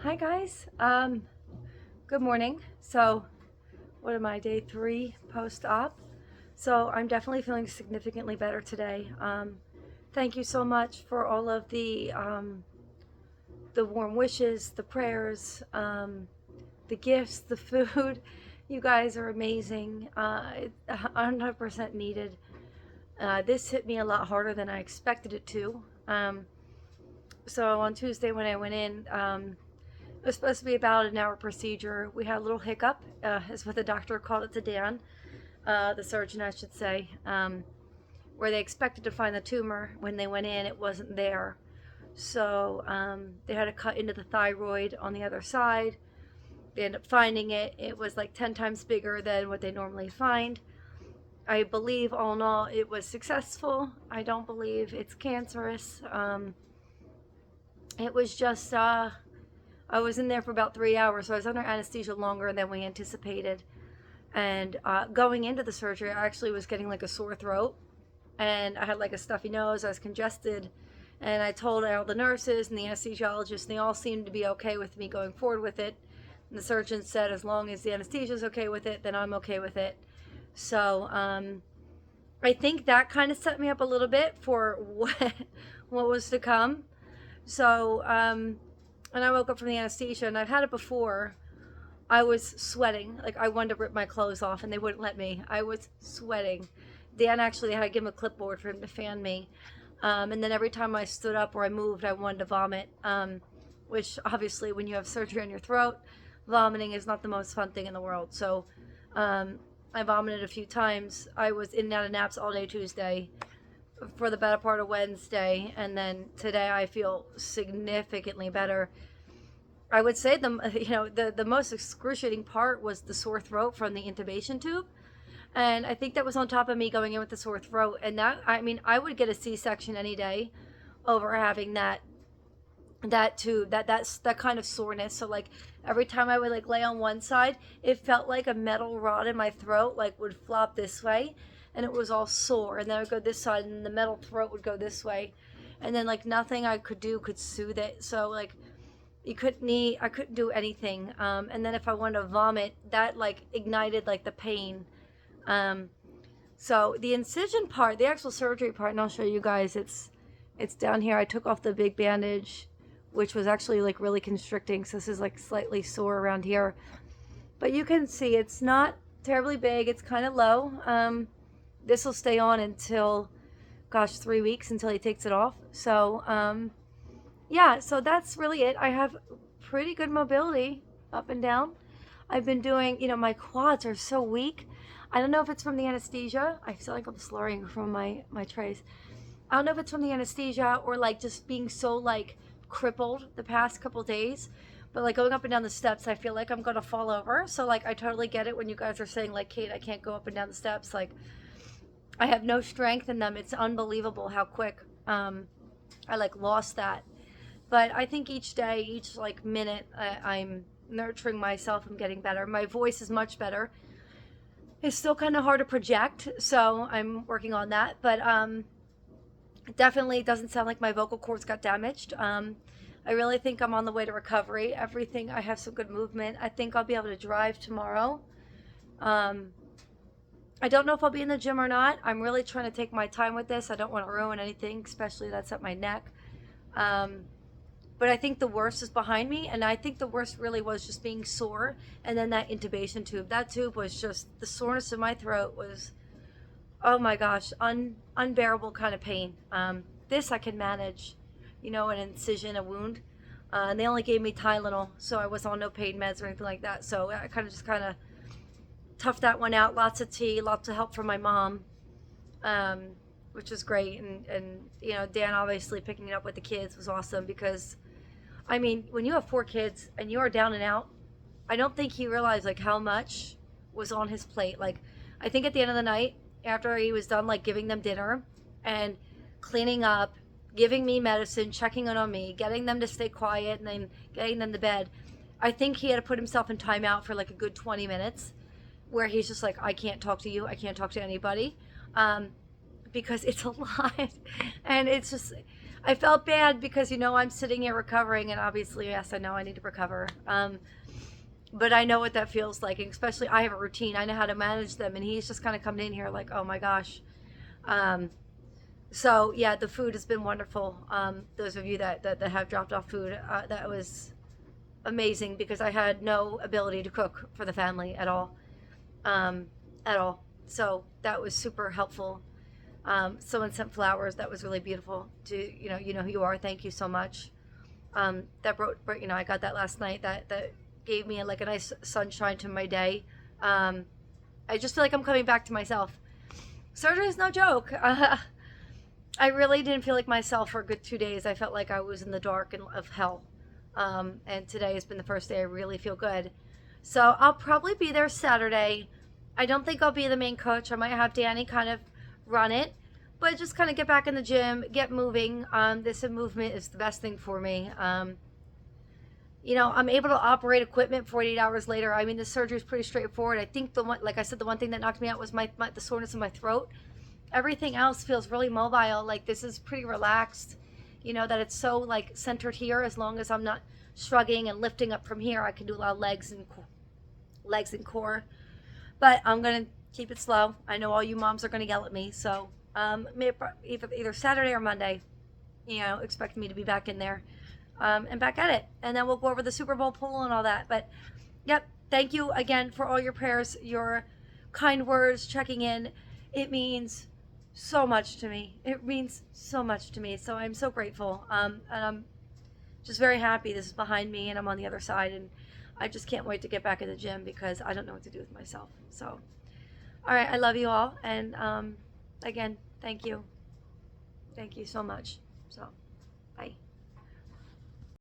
Hi guys. Good morning. So, what am I? Day 3 post-op. So I'm definitely feeling significantly better today. Thank you so much for all of the warm wishes, the prayers, the gifts, the food. You guys are amazing. It's 100% needed. This hit me a lot harder than I expected it to. So on Tuesday when I went in, it was supposed to be about an hour procedure. We had a little hiccup, is what the doctor called it to Dan, the surgeon, I should say, where they expected to find the tumor. When they went in, it wasn't there. So they had to cut into the thyroid on the other side. They ended up finding it. It was like 10 times bigger than what they normally find. I believe, all in all, it was successful. I don't believe it's cancerous. It was just I was in there for about 3 hours, so I was under anesthesia longer than we anticipated. And going into the surgery, I actually was getting like a sore throat, and I had like a stuffy nose. I was congested, and I told all the nurses and the anesthesiologist, and they all seemed to be okay with me going forward with it. And the surgeon said, as long as the anesthesia is okay with it, then I'm okay with it. So I think that kind of set me up a little bit for what was to come. So and I woke up from the anesthesia, and I've had it before. I was sweating. Like, I wanted to rip my clothes off, and they wouldn't let me. I was sweating. Dan actually had to give him a clipboard for him to fan me. And then every time I stood up or I moved, I wanted to vomit, which obviously, when you have surgery on your throat, vomiting is not the most fun thing in the world. So I vomited a few times. I was in and out of naps all day Tuesday for the better part of Wednesday, and then today I feel significantly better. I would say the most excruciating part was the sore throat from the intubation tube, and I think that was on top of me going in with the sore throat. And that, I mean, I would get a C-section any day over having that tube, that kind of soreness. So like every time I would like lay on one side, it felt like a metal rod in my throat like would flop this way, and it was all sore. And then I would go this side, and the metal throat would go this way, and then like nothing I could do could soothe it. So like I couldn't do anything. And then if I wanted to vomit, that like ignited like the pain. Um, so the incision part, the actual surgery part, and I'll show you guys. It's down here. I took off the big bandage, which was actually like really constricting. So this is like slightly sore around here, but you can see it's not terribly big. It's kind of low. This will stay on until, gosh, 3 weeks until he takes it off. So yeah, so that's really it. I have pretty good mobility up and down. I've been doing, my quads are so weak. I don't know if it's from the anesthesia. I feel like I'm slurring from my trays. I don't know if it's from the anesthesia or like just being so like crippled the past couple days. But like going up and down the steps, I feel like I'm gonna fall over. So like I totally get it when you guys are saying like, Kate, I can't go up and down the steps. Like I have no strength in them. It's unbelievable how quick I like lost that. But I think each day, each like minute, I'm nurturing myself. I'm getting better. My voice is much better. It's still kind of hard to project, so I'm working on that. But it definitely doesn't sound like my vocal cords got damaged. I really think I'm on the way to recovery. Everything, I have some good movement. I think I'll be able to drive tomorrow. I don't know if I'll be in the gym or not. I'm really trying to take my time with this. I don't want to ruin anything, especially that's at my neck. But I think the worst is behind me, and I think the worst really was just being sore, and then that intubation tube. That tube was just, the soreness in my throat was, oh my gosh, unbearable kind of pain. This I can manage, an incision, a wound. And they only gave me Tylenol, so I was on no pain meds or anything like that. So I kind of toughed that one out. Lots of tea, lots of help from my mom, which was great. And Dan obviously picking it up with the kids was awesome because, I mean, when you have 4 kids and you are down and out, I don't think he realized like how much was on his plate. Like, I think at the end of the night, after he was done like giving them dinner and cleaning up, giving me medicine, checking in on me, getting them to stay quiet, and then getting them to bed, I think he had to put himself in timeout for like a good 20 minutes where he's just like, I can't talk to you. I can't talk to anybody. Because it's a lot. And it's just, I felt bad because, I'm sitting here recovering, and obviously, yes, I know I need to recover. But I know what that feels like, and especially I have a routine. I know how to manage them, and he's just kind of coming in here like, oh my gosh. Um, so yeah, the food has been wonderful. Those of you that have dropped off food, that was amazing because I had no ability to cook for the family at all, um, at all. So that was super helpful. Someone sent flowers. That was really beautiful. To you know who you are. Thank you so much. That I got that last night. That gave me like a nice sunshine to my day. Um, I just feel like I'm coming back to myself. Surgery is no joke. I really didn't feel like myself for a good 2 days. I felt like I was in the dark of hell. And today has been the first day I really feel good. So I'll probably be there Saturday. I don't think I'll be the main coach. I might have Danny kind of run it, but just kind of get back in the gym, get moving. This movement is the best thing for me. I'm able to operate equipment 48 hours later. I mean, the surgery is pretty straightforward. I think like I said, the one thing that knocked me out was the soreness in my throat. Everything else feels really mobile. Like this is pretty relaxed. That it's so like centered here. As long as I'm not shrugging and lifting up from here, I can do a lot of legs and core. But I'm gonna keep it slow. I know all you moms are gonna yell at me, so either Saturday or Monday, expect me to be back in there, and back at it. And then we'll go over the Super Bowl pool and all that. But yep, thank you again for all your prayers, your kind words, checking in. It means so much to me. It means so much to me. So I'm so grateful. And I'm just very happy this is behind me and I'm on the other side. And I just can't wait to get back in the gym because I don't know what to do with myself. So, all right, I love you all. And again, thank you. Thank you so much. So, bye.